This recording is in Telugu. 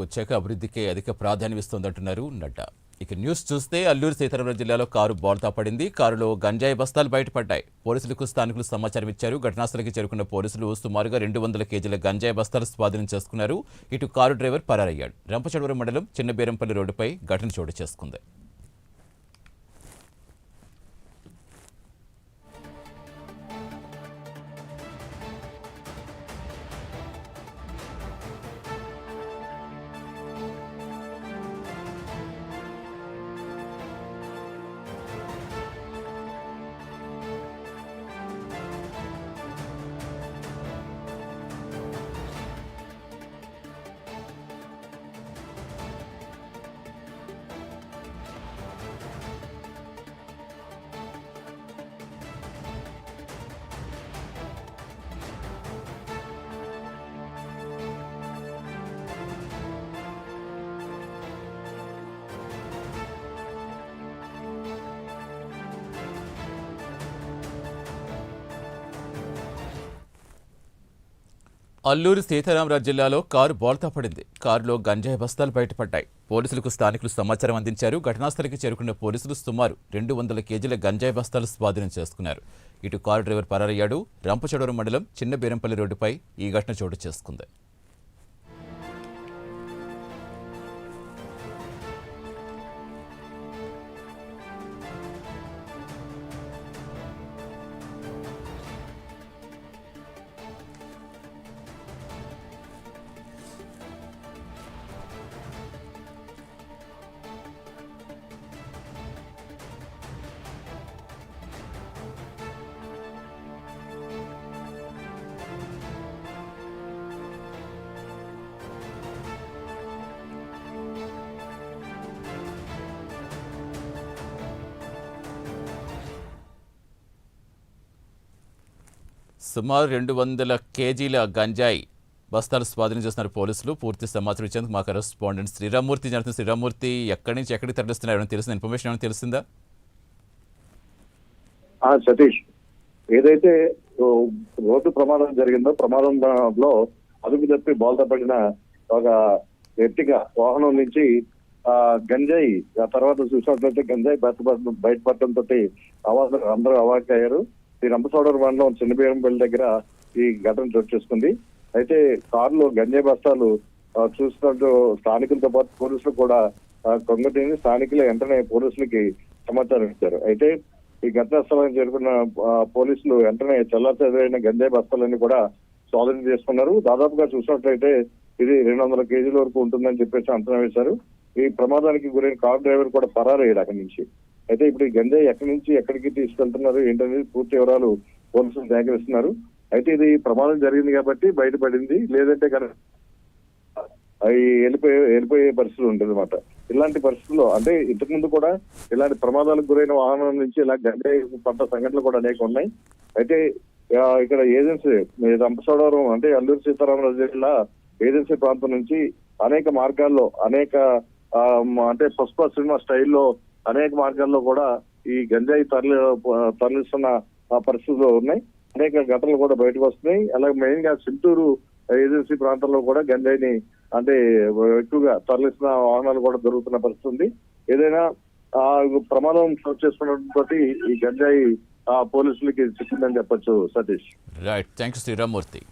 వచ్చాక అభివృద్ధికే అధిక ప్రాధాన్యం ఇస్తోందంటున్నారు నడ్డా. ఇక న్యూస్ చూస్తే అల్లూరు సీతారామరాజు జిల్లాలో కారు బోల్తా పడింది. కారులో గంజాయి బస్తాలు బయటపడ్డాయి. పోలీసులకు స్థానికులు సమాచారం ఇచ్చారు. ఘటనాస్థలికి చేరుకున్న పోలీసులు సుమారుగా 200 కేజీల గంజాయి బస్తాలు స్వాధీనం చేసుకున్నారు. ఇటు కారు డ్రైవర్ పరారయ్యాడు. రంపచోడవరం మండలం చిన్నబేరంపల్లి రోడ్డుపై ఘటన చోటు చేసుకుంది. అల్లూరు సీతారామరాజు జిల్లాలో కారు బోల్తా పడింది. కారులో గంజాయి బస్తాలు బయటపడ్డాయి. పోలీసులకు స్థానికులు సమాచారం అందించారు. ఘటనాస్థలికి చేరుకున్న పోలీసులు సుమారు 200 కేజీల గంజాయి బస్తాలు స్వాధీనం చేసుకున్నారు. ఇటు కారు డ్రైవర్ పరారయ్యాడు. రంపచోడవరం మండలం చిన్నబేరంపల్లి రోడ్డుపై ఈ ఘటన చోటు చేసుకుంది. సుమారు 200 కేజీల గంజాయి బస్తాలు స్వాధీనం చేస్తున్నారు పోలీసులు. పూర్తి సమాచారం ఇచ్చేందుకు మా కరెస్పాండెంట్ శ్రీరామ్మూర్తి జరుగుతుంది. శ్రీరామ్మూర్తి, ఎక్కడి నుంచి ఎక్కడికి తరలిస్తున్నారు? తెలిసిన ఇన్ఫర్మేషన్ ఏమైనా తెలిసిందా? సతీష్, ఏదైతే రోడ్డు ప్రమాదం జరిగిందో ప్రమాదంలో అదుపు తప్పి బోల్తా పడిన ఒక ఎర్టిగా వాహనం నుంచి గంజాయి తర్వాత చూసినట్లయితే గంజాయి బయటపడటంతో అందరూ అవాక్కయ్యారు. ఈ రంపచోడవరం మండలం చిన్నబేరంపల్లి దగ్గర ఈ ఘటన చోటు చేసుకుంది. అయితే కారులో గంజాయి బస్తాలు చూసినట్టు స్థానికులతో పాటు పోలీసులు కూడా కొంగతిని స్థానికులు వెంటనే పోలీసులకి సమాచారం ఇచ్చారు. అయితే ఈ ఘటనా స్థలానికి చేరుకున్న పోలీసులు వెంటనే చల్లాచెదరైన గంజాయి బస్తాలన్నీ కూడా స్వాధీనం చేసుకున్నారు. దాదాపుగా చూసినట్లయితే ఇది 200 కేజీల వరకు ఉంటుందని చెప్పేసి అంచనా వేశారు. ఈ ప్రమాదానికి గురైన కారు డ్రైవర్ కూడా పరారయ్యాడు అక్కడి నుంచి. అయితే ఇప్పుడు ఈ గంజాయి ఎక్కడి నుంచి ఎక్కడికి తీసుకెళ్తున్నారు ఏంటనేది పూర్తి వివరాలు పోలీసులు సేకరిస్తున్నారు. అయితే ఇది ప్రమాదం జరిగింది కాబట్టి బయటపడింది, లేదంటే కనుక వెళ్ళిపోయే పరిస్థితులు ఉంటుంది అనమాట. ఇలాంటి పరిస్థితుల్లో అంటే ఇంతకు ముందు కూడా ఇలాంటి ప్రమాదాలకు గురైన వాహనం నుంచి ఇలా గంజాయి పడ్డ సంఘటనలు కూడా అనేక ఉన్నాయి. అయితే ఇక్కడ ఏజెన్సీ రంపచోడవరం అంటే అల్లూరు సీతారామరాజు జిల్లా ఏజెన్సీ ప్రాంతం నుంచి అనేక మార్గాల్లో అంటే పుష్ప సినిమా స్టైల్లో అనేక మార్గాల్లో కూడా ఈ గంజాయి తరలిస్తున్న పరిస్థితులు ఉన్నాయి. అనేక ఘటనలు కూడా బయటకు వస్తున్నాయి. అలాగే మెయిన్ గా సింటూరు ఏజెన్సీ ప్రాంతంలో కూడా గంజాయిని అంటే ఎక్కువగా తరలిస్తున్న వాహనాలు కూడా దొరుకుతున్న పరిస్థితి ఉంది. ఏదైనా ప్రమాదం చోటు చేసుకున్నతో ఈ గంజాయి పోలీసులకి చిక్కిందని చెప్పొచ్చు. Satish. Right, thank you Sriramamurthy.